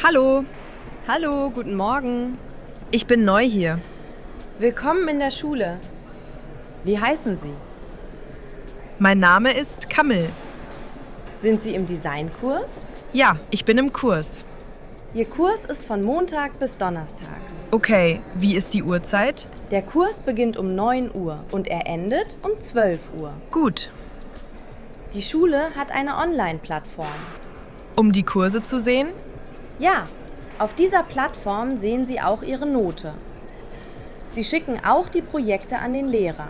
Hallo, Hallo, guten Morgen. ich bin neu hier. Willkommen in der Schule. Wie heißen Sie? Mein Name ist Kamil. Sind Sie im Designkurs? Ja, ich bin im Kurs. Ihr Kurs ist von Montag bis Donnerstag. Okay, wie ist die Uhrzeit? Der Kurs beginnt um 9 Uhr und er endet um 12 Uhr. Gut, Die Schule hat eine Online-Plattform. um die Kurse zu sehen? Ja, auf dieser Plattform sehen Sie auch Ihre Note. Sie schicken auch die Projekte an den Lehrer.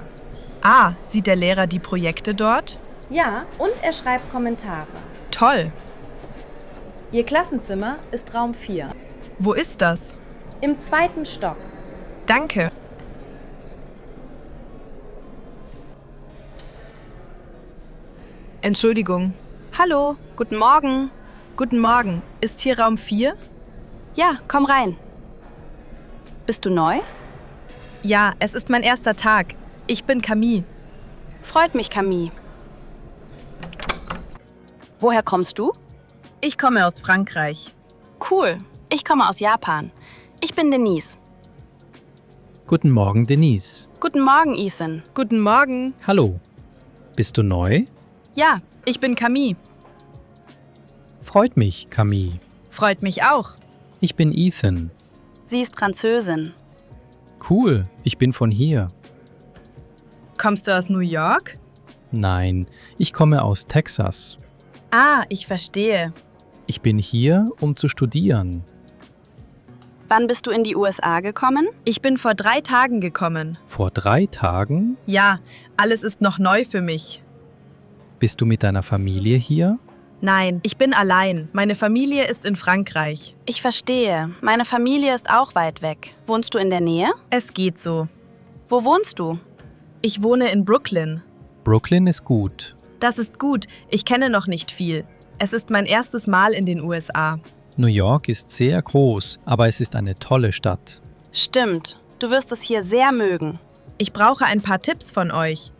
Ah, sieht der Lehrer die Projekte dort? Ja, und er schreibt Kommentare. Toll. Ihr Klassenzimmer ist Raum 4. Wo ist das? Im 2. Stock. Danke. Entschuldigung. Hallo, guten Morgen. Guten Morgen. Ist hier Raum 4? Ja, komm rein. Bist du neu? Ja, es ist mein erster Tag. Ich bin Camille. Freut mich, Camille. Woher kommst du? Ich komme aus Frankreich. Cool. Ich komme aus Japan. Ich bin Denise. Guten Morgen, Denise. Guten Morgen, Ethan. Guten Morgen. Hallo. Bist du neu? Ja, ich bin Camille. Freut mich, Camille. Freut mich auch. Ich bin Ethan. Sie ist Französin. Cool, ich bin von hier. Kommst du aus New York? Nein, ich komme aus Texas. Ah, ich verstehe. Ich bin hier, um zu studieren. Wann bist du in die USA gekommen? Ich bin vor 3 Tagen gekommen. Vor 3 Tagen? Ja, alles ist noch neu für mich. Bist du mit deiner Familie hier? Nein, ich bin allein. Meine Familie ist in Frankreich. Ich verstehe. Meine Familie ist auch weit weg. Wohnst du in der Nähe? Es geht so. Wo wohnst du? Ich wohne in Brooklyn. Brooklyn ist gut. Das ist gut. Ich kenne noch nicht viel. Es ist mein erstes Mal in den USA. New York ist sehr groß, aber es ist eine tolle Stadt. Stimmt. Du wirst es hier sehr mögen. Ich brauche ein paar Tipps von euch.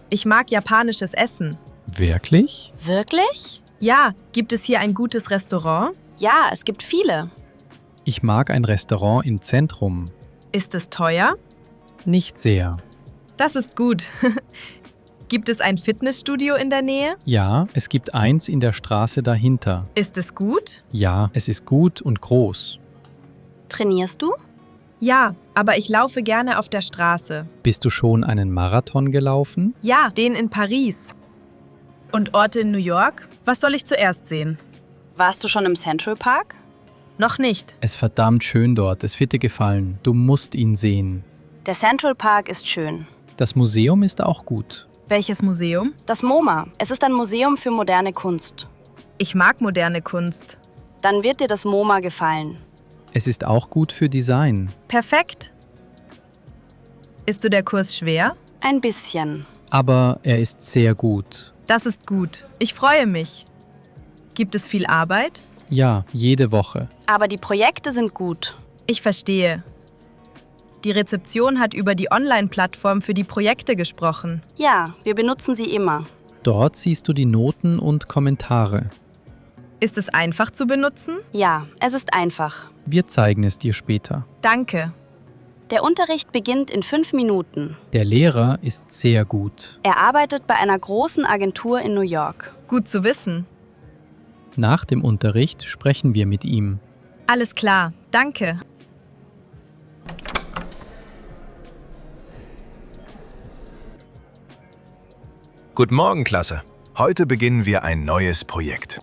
Ich mag japanisches Essen. Wirklich? Wirklich? Ja, gibt es hier ein gutes Restaurant? Ja, es gibt viele. Ich mag ein Restaurant im Zentrum. Ist es teuer? Nicht sehr. Das ist gut. Gibt es ein Fitnessstudio in der Nähe? Ja, es gibt eins in der Straße dahinter. Ist es gut? Ja, es ist gut und groß. Trainierst du? Ja, aber ich laufe gerne auf der Straße. Bist du schon einen Marathon gelaufen? Ja, den in Paris. Und Orte in New York? Was soll ich zuerst sehen? Warst du schon im Central Park? Noch nicht. Es ist verdammt schön dort, es wird dir gefallen. Du musst ihn sehen. Der Central Park ist schön. Das Museum ist auch gut. Welches Museum? Das MoMA. Es ist ein Museum für moderne Kunst. Ich mag moderne Kunst. Dann wird dir das MoMA gefallen. Es ist auch gut für Design. Perfekt. Ist der Kurs schwer? Ein bisschen. Aber er ist sehr gut. Das ist gut. Ich freue mich. Gibt es viel Arbeit? Ja, jede Woche. Aber die Projekte sind gut. Ich verstehe. Die Rezeption hat über die Online-Plattform für die Projekte gesprochen. Ja, wir benutzen sie immer. Dort siehst du die Noten und Kommentare. Ist es einfach zu benutzen? Ja, es ist einfach. Wir zeigen es dir später. Danke. Der Unterricht beginnt in 5 Minuten. Der Lehrer ist sehr gut. Er arbeitet bei einer großen Agentur in New York. Gut zu wissen. Nach dem Unterricht sprechen wir mit ihm. Alles klar. Danke. Guten Morgen, Klasse. Heute beginnen wir ein neues Projekt.